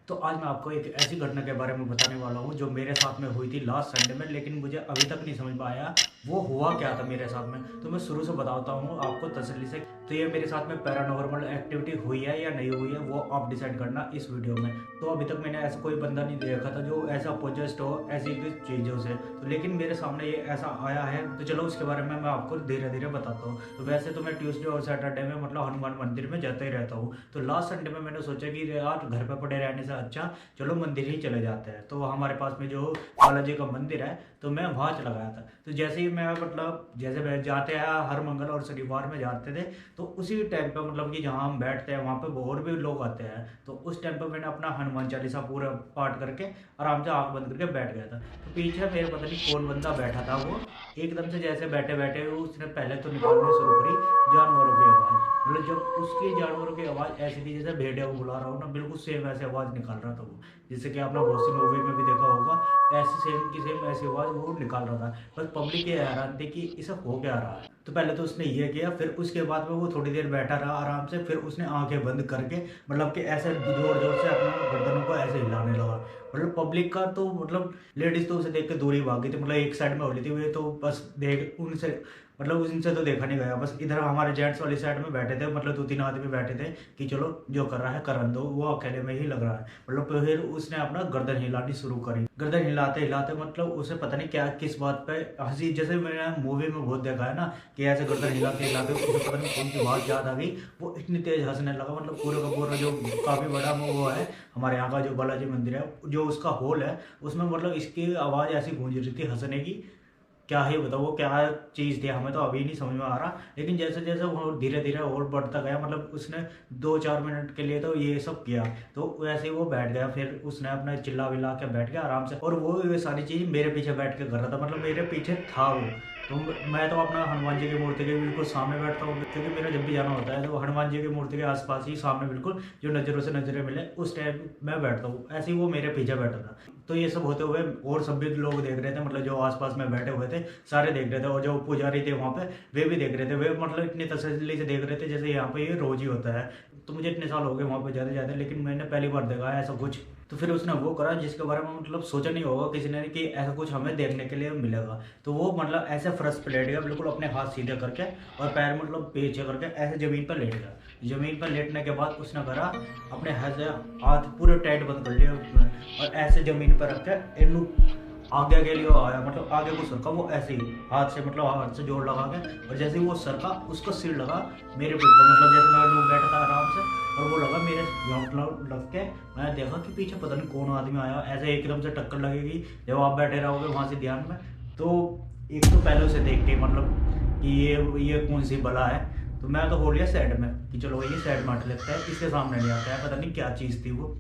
तो आज मैं आपको एक ऐसी घटना के बारे में बताने वाला हूँ जो मेरे साथ में हुई थी लास्ट संडे में, लेकिन मुझे अभी तक नहीं समझ में आया वो हुआ क्या था मेरे साथ में। तो मैं शुरू से बताता हूँ आपको तसल्ली से। तो ये मेरे साथ में पैरानॉर्मल एक्टिविटी हुई है या नहीं हुई है वो आप डिसाइड करना इस वीडियो में। तो अभी तक मैंने ऐसा कोई बंदा नहीं देखा था जो ऐसा पोजेस्ट हो ऐसी चीज़ों से, तो लेकिन मेरे सामने ये ऐसा आया है। तो चलो उसके बारे में मैं आपको धीरे धीरे बताता हूँ। तो वैसे तो मैं ट्यूसडे और सैटरडे में मतलब हनुमान मंदिर में जाता ही रहता हूँ। तो लास्ट संडे में मैंने सोचा कि यार घर पे पड़े रहने से अच्छा चलो मंदिर ही चले जाते हैं। तो हमारे पास में जो बालाजी का मंदिर है तो मैं वहाँ चला गया था। तो जैसे ही मैं मतलब जैसे मैं जाते हैं हर मंगल और शनिवार में जाते थे, तो उसी टाइम पे मतलब कि जहाँ हम बैठते हैं वहाँ पे और भी लोग आते हैं। तो उस टाइम पे मैंने अपना हनुमान चालीसा पूरा पाठ करके आराम से आंख बंद करके बैठ गया था। तो पीछे मेरे पता नहीं कौन बंदा बैठा था, वो एकदम से जैसे बैठे बैठे उसने पहले तो निकालने शुरू करी जानवरों की आवाज़। मतलब जब उसकी जानवरों की आवाज़ ऐसी थी जैसे भेड़िया को बुला रहा हो ना, बिल्कुल सेम ऐसे आवाज़ निकाल रहा था वो। जैसे कि आपने बहुत सी मूवी में भी देखा होगा, ऐसे सेम की सेम ऐसी आवाज़ वो निकाल रहा था। बस पब्लिक ये हैरान थी कि इसे हो क्या रहा है। तो पहले तो उसने ये किया, फिर उसके बाद में वो थोड़ी देर बैठा रहा आराम से, फिर उसने आंखें बंद करके मतलब कि ऐसे जोर जोर से अपना गर्दनों को ऐसे हिलाने लगा। मतलब पब्लिक का तो मतलब लेडीज तो उसे देख के दूर ही भागी थी, मतलब एक साइड में हो रही थी वो, तो बस देख उनसे मतलब उनसे तो देखा नहीं गया। बस इधर हमारे जेंट्स वाली साइड में बैठे थे, मतलब 2-3 आदमी बैठे थे कि चलो जो कर रहा है करन दो, वो अकेले में ही लग रहा है। मतलब फिर उसने अपना गर्दन हिलानी शुरू करी। गर्दन हिलाते हिलाते मतलब उसे पता नहीं क्या किस बात पे हंसी, जैसे मैंने मूवी में बहुत देखा है ना कि ऐसे गर्दन हिलाते हिलाते उसे पता नहीं कौन सी बात याद आ गई, वो इतनी तेज हंसने लगा। मतलब पूरा का पूरा जो काफी बड़ा वो है हमारे यहाँ का जो बालाजी मंदिर है, जो उसका हॉल है उसमें मतलब इसकी आवाज ऐसी गूंज रही थी हंसने की, क्या ही बताओ वो क्या चीज़ थी, हमें तो अभी नहीं समझ में आ रहा। लेकिन जैसे जैसे वो धीरे धीरे और बढ़ता गया, मतलब उसने 2-4 मिनट के लिए तो ये सब किया, तो वैसे ही वो बैठ गया। फिर उसने अपना चिल्ला विल्ला के बैठ गया आराम से, और वो ये सारी चीज़ मेरे पीछे बैठ के कर रहा था, मतलब मेरे पीछे था वो। तो मैं तो अपना हनुमान जी की मूर्ति के बिल्कुल सामने बैठता हूँ, क्योंकि मेरा जब भी जाना होता है तो हनुमान जी की मूर्ति के आसपास ही सामने बिल्कुल जो नज़रों से नज़रें मिले उस टाइम मैं बैठता हूँ। ऐसे ही वो मेरे पीछे बैठा था। तो ये सब होते हुए और सब भी लोग देख रहे थे, मतलब जो आसपास में बैठे हुए थे सारे देख रहे थे, और जो पुजारी थे वहाँ पे वे भी देख रहे थे। वे मतलब इतनी तसल्ली से देख रहे थे जैसे यहाँ पे ये रोज ही होता है। तो मुझे इतने साल हो गए वहाँ पे जाते जाते, लेकिन मैंने पहली बार देखा है ऐसा कुछ। तो फिर उसने वो करा जिसके बारे में मतलब सोचा नहीं होगा किसी ने कि ऐसा कुछ हमें देखने के लिए मिलेगा। तो वो मतलब ऐसे फर्श पे लेट गया बिल्कुल अपने हाथ सीधे करके, और पैर मतलब पीछे करके ऐसे जमीन पर लेट गया। जमीन पर लेटने के बाद उसने करा अपने हाथ पूरे टाइट बंद कर लिए उसने, और ऐसे जमीन पर रख के इन्नू आगे के लिए आया, मतलब आगे को सरका वो ऐसे ही हाथ से, मतलब हाथ से जोर लगा के। और जैसे ही वो सरका उसका सिर लगा मेरे पीठ पर, मतलब जैसे मैं लोग बैठा था आराम से, और वो लगा मेरे मतलब लग के। मैंने देखा कि पीछे पता नहीं कौन आदमी आया, ऐसे एकदम से टक्कर लगेगी जब आप बैठे रहोगे वहाँ से ध्यान में। तो एक तो पहले उसे देख के मतलब कि ये कौन सी बला है, तो मैं तो हो लिया साइड में कि चलो ये साइड में हट लेता है, इसके सामने नहीं आता है। पता नहीं क्या चीज़ थी वो।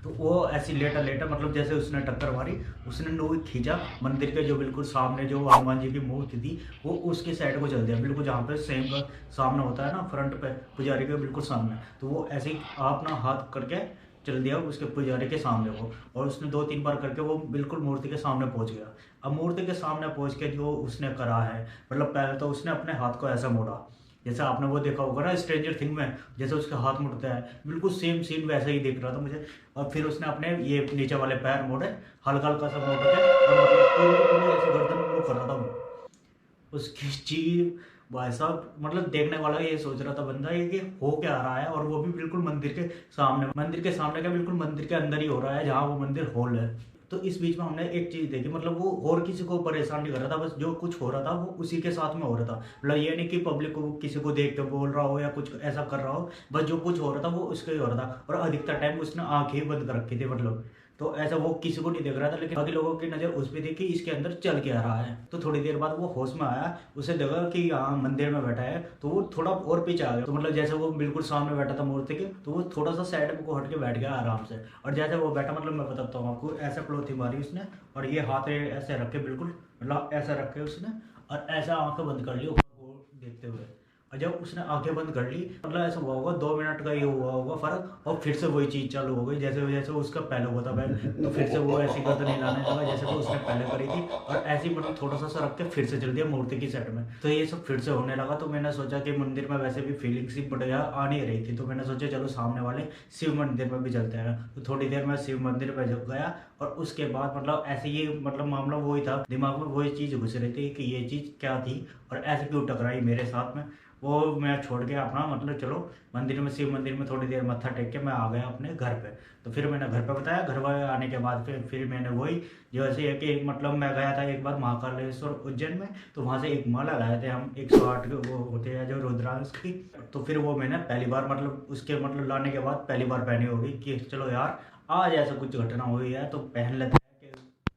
तो वो ऐसी लेटा लेटा मतलब जैसे उसने टक्कर मारी, उसने नो खींचा मंदिर के जो बिल्कुल सामने जो हनुमान जी की मूर्ति थी वो उसके साइड को चल दिया, बिल्कुल जहाँ पे सेम का सामने होता है ना फ्रंट पे पुजारी के बिल्कुल सामने। तो वो ऐसे ही अपना हाथ करके चल दिया उसके पुजारी के सामने को, और उसने 2-3 बार करके वो बिल्कुल मूर्ति के सामने पहुंच गया। अब मूर्ति के सामने पहुंच के जो उसने करा है, मतलब पहले तो उसने अपने हाथ को ऐसा मोड़ा जैसे आपने वो देखा होगा ना स्ट्रेंजर थिंग में, जैसे उसका हाथ मुड़ता है बिल्कुल सेम सीन वैसे ही दिख रहा था मुझे। और फिर उसने अपने ये नीचे वाले पैर मोड़े, हल्का हल्का सा मोड़ के, और मतलब पूरी की पूरी ऐसे गर्दन वो कर रहा था वो उसकी चीज। भाई साहब मतलब देखने वाला ये सोच रहा था बंदा ये कि हो क्या रहा है, और वो भी बिल्कुल मंदिर के सामने का बिल्कुल मंदिर के अंदर ही हो रहा है जहाँ वो मंदिर हॉल है। तो इस बीच में हमने एक चीज देखी, मतलब वो और किसी को परेशान नहीं कर रहा था, बस जो कुछ हो रहा था वो उसी के साथ में हो रहा था। मतलब ये नहीं कि पब्लिक को किसी को देख के बोल रहा हो या कुछ ऐसा कर रहा हो, बस जो कुछ हो रहा था वो उसका ही हो रहा था। और अधिकतर टाइम उसने आंखें ही बंद कर रखी थी, मतलब तो ऐसा वो किसी को नहीं देख रहा था, लेकिन बाकी लोगों की नज़र उस पर थी कि इसके अंदर चल क्या रहा है। तो थोड़ी देर बाद वो होश में आया, उसे देखा कि यहाँ मंदिर में बैठा है, तो वो थोड़ा और पीछे आ गया। तो मतलब जैसे वो बिल्कुल सामने बैठा था मूर्ति के, तो वो थोड़ा सा साइड में को हट के बैठ गया आराम से। और जैसे वो बैठा, मतलब मैं बताता हूँ आपको, ऐसे प्लोथी मारी उसने, और ये हाथ ऐसे रख के बिल्कुल मतलब ऐसा रख के उसने, और ऐसा आंखें बंद कर ली ऊपर को देखते हुए। और जब उसने आंखें बंद कर ली, मतलब ऐसा हुआ होगा 2 मिनट का ही हुआ होगा फर्क, और फिर से वही चीज़ चालू हो गई जैसे जैसे उसका पहले हुआ था पहले। तो फिर से वो ऐसी गर्दन हिलाने लगा जैसे कि उसने पहले करी थी, और ऐसी मतलब थोड़ा सा रख के फिर से चल दिया मूर्ति की साइड में। तो ये सब फिर से होने लगा। तो मैंने सोचा कि मंदिर में वैसे भी फीलिंग सी बढ़िया आ नहीं रही थी, तो मैंने सोचा चलो सामने वाले शिव मंदिर में भी चलते हैं। तो थोड़ी देर में शिव मंदिर में गया, और उसके बाद मतलब ऐसे ही मतलब मामला वही था, दिमाग में वही चीज़ घुस रही थी कि ये चीज़ क्या थी और ऐसे क्यों टकराई मेरे साथ में। वो मैं छोड़ के अपना मतलब चलो मंदिर में, शिव मंदिर में थोड़ी देर मत्था टेक के मैं आ गया अपने घर पे। तो फिर मैंने घर पे बताया, घर वाले आने के बाद फिर मैंने वही जो ऐसे है कि मतलब मैं गया था एक बार महाकालेश्वर उज्जैन में, तो वहाँ से एक माला लाए थे हम 108 वो होते हैं जो रुद्रांश की। तो फिर वो मैंने पहली बार मतलब उसके मतलब लाने के बाद पहली बार पहनी होगी कि चलो यार आज ऐसा कुछ घटना हुई है तो पहन लेते हैं।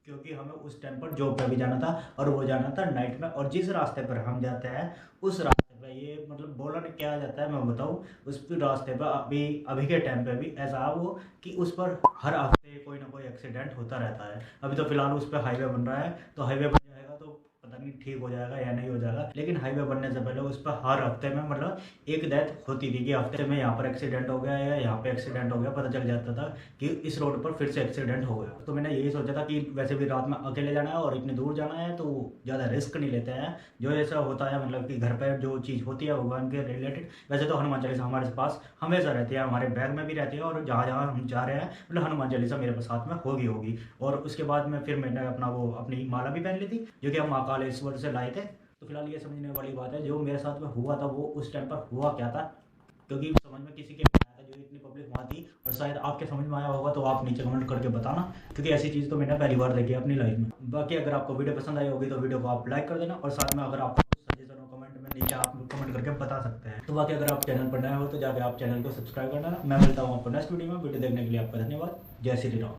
क्योंकि हमें उस टाइम पर जॉब पे भी जाना था, और वो जाना था नाइट में, और जिस रास्ते पर हम जाते हैं उस रास्ते पे ये मतलब बोला नहीं क्या जाता है मैं बताऊँ, उस रास्ते पर अभी अभी के टाइम पे भी ऐसा वो कि उस पर हर हफ्ते कोई ना कोई एक्सीडेंट होता रहता है। अभी तो फिलहाल उस पर हाईवे बन रहा है, तो हाईवे बन जाएगा तो पता नहीं ठीक हो जाएगा या नहीं हो जाएगा, लेकिन हाईवे बनने से पहले उस पर हर हफ्ते में मतलब एक डेथ होती थी कि हफ्ते में यहाँ पर एक्सीडेंट हो गया या यहाँ पे एक्सीडेंट हो गया, पता चल जाता था कि इस रोड पर फिर से एक्सीडेंट हो गया। तो मैंने यही सोचा था कि वैसे भी रात में अकेले जाना है और इतनी दूर जाना है तो ज़्यादा रिस्क नहीं लेते हैं। जो ऐसा होता है मतलब कि घर पर जो चीज़ होती है भगवान के रिलेटेड, वैसे तो हनुमान चालीसा हमारे पास हमेशा रहती है, हमारे बैग में भी रहती है, और जहाँ जहाँ हम जा रहे हैं मतलब हनुमान चालीसा मेरे साथ में होगी। और उसके बाद में फिर मैंने अपना वो अपनी माला भी पहन ली थी जो कि हम महाकालेश्वर से लाए थे। तो फिलहाल ये समझने वाली बात है जो मेरे साथ में हुआ था वो उस टाइम पर हुआ क्या था, क्योंकि समझ में किसी के नहीं आया था, जो इतनी पब्लिक वहाँ थी। और शायद आपके समझ में आया होगा तो आप नीचे कमेंट करके बताना, क्योंकि ऐसी चीज़ तो मैंने पहली बार देखी है अपनी लाइफ में। बाकी अगर आपको वीडियो पसंद आई होगी तो वीडियो को आप लाइक कर देना, और साथ में अगर आपको सजेशन हो कमेंट में नीचे आप कमेंट करके बता सकते हैं। तो बाकी अगर आप चैनल पर नए हो तो जाके आप चैनल को सब्सक्राइब करना। मैं मिलता हूँ आपको नेक्स्ट वीडियो में। वीडियो देखने के लिए आपका धन्यवाद। जय श्री राम।